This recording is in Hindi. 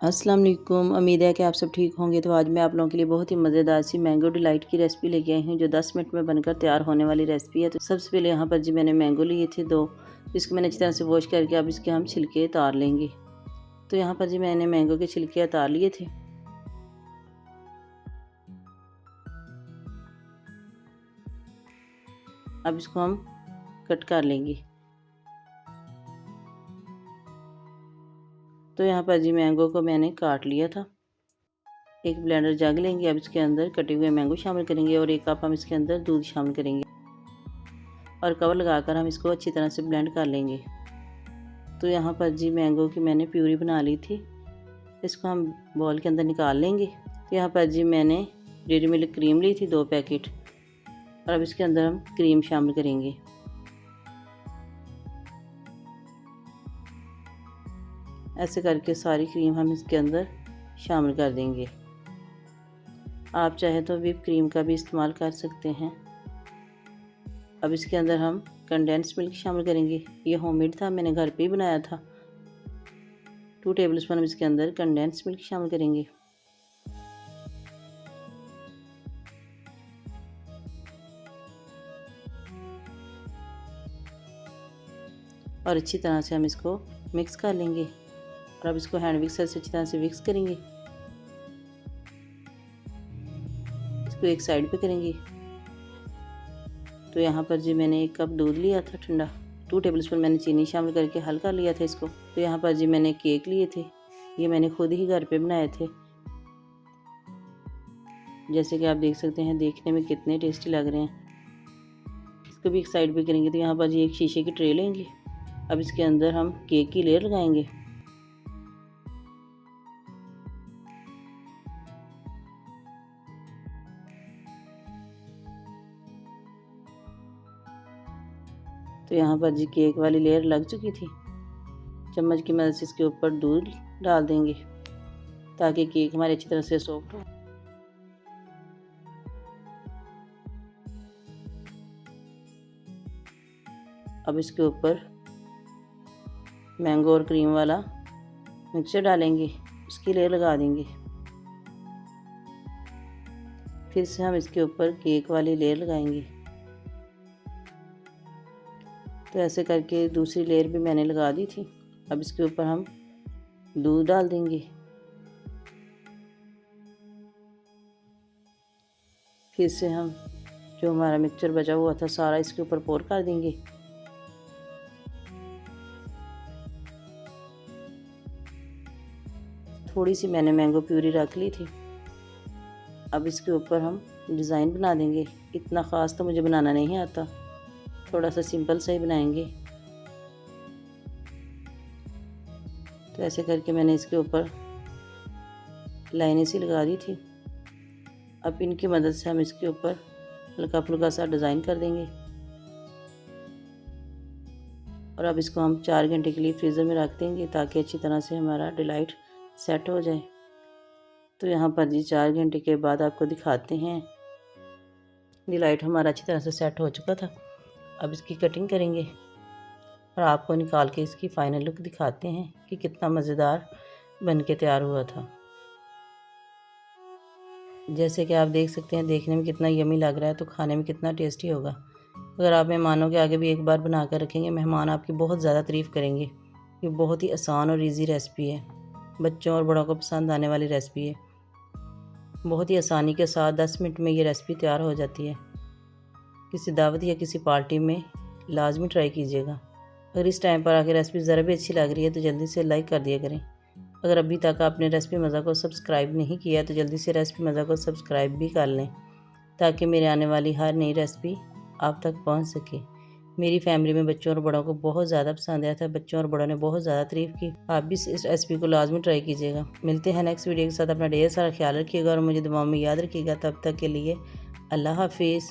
अस्सलाम वालेकुम। उम्मीद है कि आप सब ठीक होंगे। तो आज मैं आप लोगों के लिए बहुत ही मज़ेदार सी मैंगो डिलाइट की रेसिपी लेके आई हूँ, जो 10 मिनट में बनकर तैयार होने वाली रेसिपी है। तो सबसे पहले यहाँ पर जी मैंने मैंगो लिए थे 2, इसको मैंने अच्छी तरह से वॉश करके अब इसके हम छिलके उतार लेंगे। तो यहाँ पर जी मैंने मैंगो के छिलके उतार लिए थे। अब इसको हम कट कर लेंगे। तो यहाँ पर जी मैंगो को मैंने काट लिया था। एक ब्लेंडर जग लेंगे। अब इसके अंदर कटे हुए मैंगो शामिल करेंगे और 1 कप हम इसके अंदर दूध शामिल करेंगे और कवर लगाकर हम इसको अच्छी तरह से ब्लेंड कर लेंगे। तो यहाँ पर जी मैंगो की मैंने प्यूरी बना ली थी, इसको हम बॉल के अंदर निकाल लेंगे। तो यहाँ पर जी मैंने डेयरी मिल्क क्रीम ली थी 2 पैकेट और अब इसके अंदर हम क्रीम शामिल करेंगे। ऐसे करके सारी क्रीम हम इसके अंदर शामिल कर देंगे। आप चाहे तो व्हिप क्रीम का भी इस्तेमाल कर सकते हैं। अब इसके अंदर हम कंडेंस मिल्क शामिल करेंगे। ये होममेड था, मैंने घर पे ही बनाया था। 2 टेबलस्पून हम इसके अंदर कंडेंस मिल्क शामिल करेंगे और अच्छी तरह से हम इसको मिक्स कर लेंगे और अब इसको हैंड मिक्सर से अच्छी तरह से मिक्स करेंगे। इसको एक साइड पे करेंगे। तो यहाँ पर जी मैंने 1 कप दूध लिया था ठंडा, 2 टेबलस्पून मैंने चीनी शामिल करके हल्का लिया था इसको। तो यहाँ पर जी मैंने केक लिए थे, ये मैंने खुद ही घर पे बनाए थे। जैसे कि आप देख सकते हैं, देखने में कितने टेस्टी लग रहे हैं। इसको भी एक साइड पे करेंगे। तो यहाँ पर जी एक शीशे की ट्रे लेंगे। अब इसके अंदर हम केक की लेयर लगाएंगे। तो यहाँ पर जी केक वाली लेयर लग चुकी थी। चम्मच की मदद से इसके ऊपर दूध डाल देंगे ताकि केक हमारे अच्छी तरह से सॉफ्ट हो। अब इसके ऊपर मैंगो और क्रीम वाला मिक्सचर डालेंगे, उसकी लेयर लगा देंगे। फिर से हम इसके ऊपर केक वाली लेयर लगाएंगे। तो ऐसे करके दूसरी लेयर भी मैंने लगा दी थी। अब इसके ऊपर हम दूध डाल देंगे। फिर से हम जो हमारा मिक्सचर बचा हुआ था सारा इसके ऊपर पोर कर देंगे। थोड़ी सी मैंने मैंगो प्यूरी रख ली थी। अब इसके ऊपर हम डिज़ाइन बना देंगे। इतना ख़ास तो मुझे बनाना नहीं आता, थोड़ा सा सिंपल सा ही बनाएंगे। तो ऐसे करके मैंने इसके ऊपर लाइनें सी लगा दी थी। अब इनकी मदद से हम इसके ऊपर हल्का फुल्का सा डिज़ाइन कर देंगे और अब इसको हम 4 घंटे के लिए फ्रीज़र में रख देंगे ताकि अच्छी तरह से हमारा डिलाइट सेट हो जाए। तो यहाँ पर जी 4 घंटे के बाद आपको दिखाते हैं, डिलाइट हमारा अच्छी तरह से सेट हो चुका था। अब इसकी कटिंग करेंगे और आपको निकाल के इसकी फ़ाइनल लुक दिखाते हैं कि कितना मज़ेदार बन के तैयार हुआ था। जैसे कि आप देख सकते हैं, देखने में कितना यमी लग रहा है, तो खाने में कितना टेस्टी होगा। अगर आप मेहमानों के आगे भी एक बार बना कर रखेंगे, मेहमान आपकी बहुत ज़्यादा तारीफ़ करेंगे। ये बहुत ही आसान और ईजी रेसिपी है, बच्चों और बड़ों को पसंद आने वाली रेसिपी है। बहुत ही आसानी के साथ 10 मिनट में ये रेसिपी तैयार हो जाती है। किसी दावत या किसी पार्टी में लाजमी ट्राई कीजिएगा। अगर इस टाइम पर आके रेसिपी ज़रा भी अच्छी लग रही है तो जल्दी से लाइक कर दिया करें। अगर अभी तक आपने रेसिपी मज़ा को सब्सक्राइब नहीं किया तो जल्दी से रेसिपी मज़ा को सब्सक्राइब भी कर लें ताकि मेरे आने वाली हर नई रेसिपी आप तक पहुंच सके। मेरी फैमिली में बच्चों और बड़ों को बहुत ज़्यादा पसंद आया था, बच्चों और बड़ों ने बहुत ज़्यादा तारीफ़ की। आप भी इस रेसिपी को लाजमी ट्राई कीजिएगा। मिलते हैं नेक्स्ट वीडियो के साथ। अपना ढेर सारा ख्याल रखिएगा और मुझे दुआओं में याद रखिएगा। तब तक के लिए अल्लाह हाफिज़।